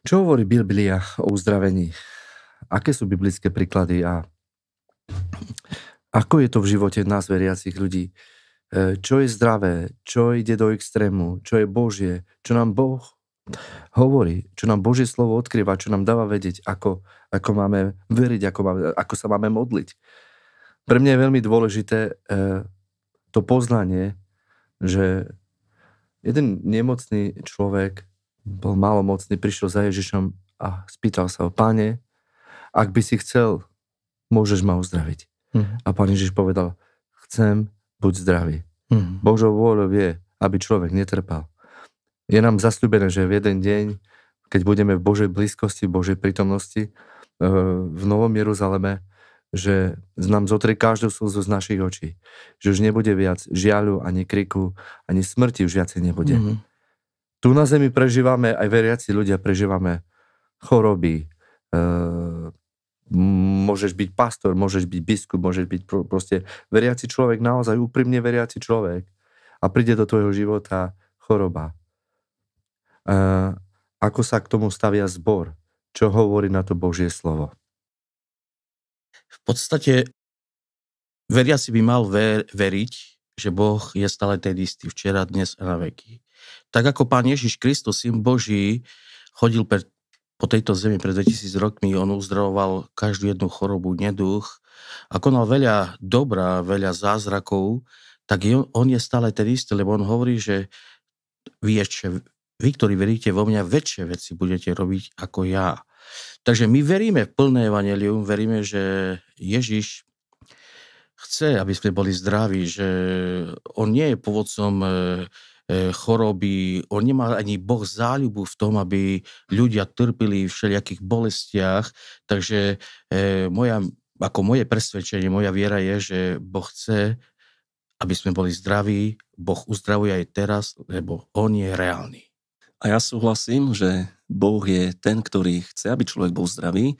Čo hovorí Biblia o uzdravení? Aké sú biblické príklady a ako je to v živote nás, veriacich ľudí? Čo je zdravé? Čo ide do extrému? Čo je Božie? Čo nám Boh hovorí? Čo nám Božie slovo odkrýva? Čo nám dáva vedieť? Ako máme veriť? Ako sa máme modliť? Pre mňa je veľmi dôležité to poznanie, že jeden nemocný človek bol malomocný, prišiel za Ježišom a spýtal sa ho: Páne, ak by si chcel, môžeš ma uzdraviť. A Pán Ježiš povedal: chcem, buď zdravý. Božou vôľou je, aby človek netrpel. Je nám zasľúbené, že v jeden deň, keď budeme v Božej blízkosti, v Božej prítomnosti, v Novom Jeruzaleme, že nám zotrie každú slzu z našich očí. Že už nebude viac žiaľu, ani kriku, ani smrti už viacej nebude. Tu na zemi prežívame, aj veriaci ľudia prežívame choroby. Môžeš byť pastor, môžeš byť biskup, môžeš byť proste veriaci človek, naozaj úprimne veriaci človek. A príde do tvojho života choroba. Ako sa k tomu stavia zbor? Čo hovorí na to Božie slovo? V podstate veriaci by mal veriť, že Boh je stále ten istý včera, dnes a na veky. Tak ako Pán Ježiš Kristus, Syn Boží, chodil po tejto zemi pred 2000 rokmi, on uzdravoval každú jednu chorobu, neduch a konal veľa dobra, veľa zázrakov, tak on je stále ten istý, lebo on hovorí, že vy, ktorí veríte vo mňa, väčšie veci budete robiť ako ja. Takže my veríme v plné evanjelium, veríme, že Ježiš chce, aby sme boli zdraví, že on nie je pôvodcom choroby, on nemá ani Boh záľubu v tom, aby ľudia trpili v všelijakých bolestiach, takže moje presvedčenie, moja viera je, že Boh chce, aby sme boli zdraví, Boh uzdravuje aj teraz, lebo on je reálny. A ja súhlasím, že Boh je ten, ktorý chce, aby človek bol zdravý,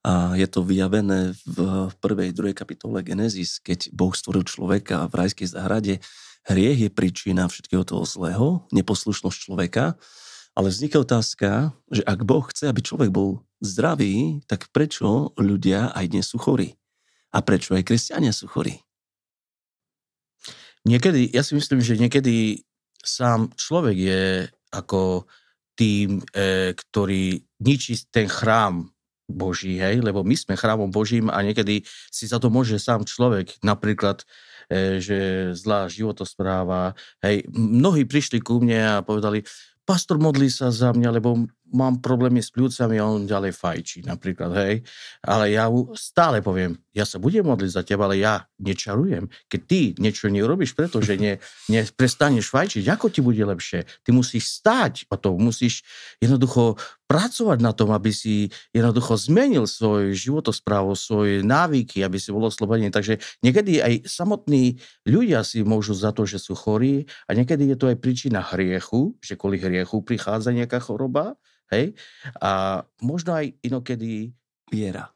a je to vyjavené v 1. 2. kapitole Genesis, keď Boh stvoril človeka v rajskej záhrade. Hriech je príčina všetkého toho zlého, neposlušnosť človeka, ale vzniká otázka, že ak Boh chce, aby človek bol zdravý, tak prečo ľudia aj dnes sú chorí? A prečo aj kresťania sú chorí? Niekedy, ja si myslím, že niekedy sám človek je ako tým, ktorý ničí ten chrám Boží, hej, lebo my sme chrámom Božím a niekedy si za to môže sám človek, napríklad, že zlá životospráva, hej, mnohí prišli ku mne a povedali: pastor, modlí sa za mňa, lebo mám problémy s pľúcami a on ďalej fajčí, napríklad, hej. Ale ja mu stále poviem: ja sa budem modliť za teba, ale ja nečarujem. Keď ty niečo neurobíš, pretože prestaneš fajčiť, ako ti bude lepšie? Ty musíš stáť o to, musíš jednoducho pracovať na tom, aby si jednoducho zmenil svoj životosprávu, svoje návyky, aby si bol oslobodený. Takže niekedy aj samotní ľudia si môžu za to, že sú chorí, a niekedy je to aj príčina hriechu, že kvôli hriechu prichádza nejaká choroba, hej? A možno aj inokedy Viera.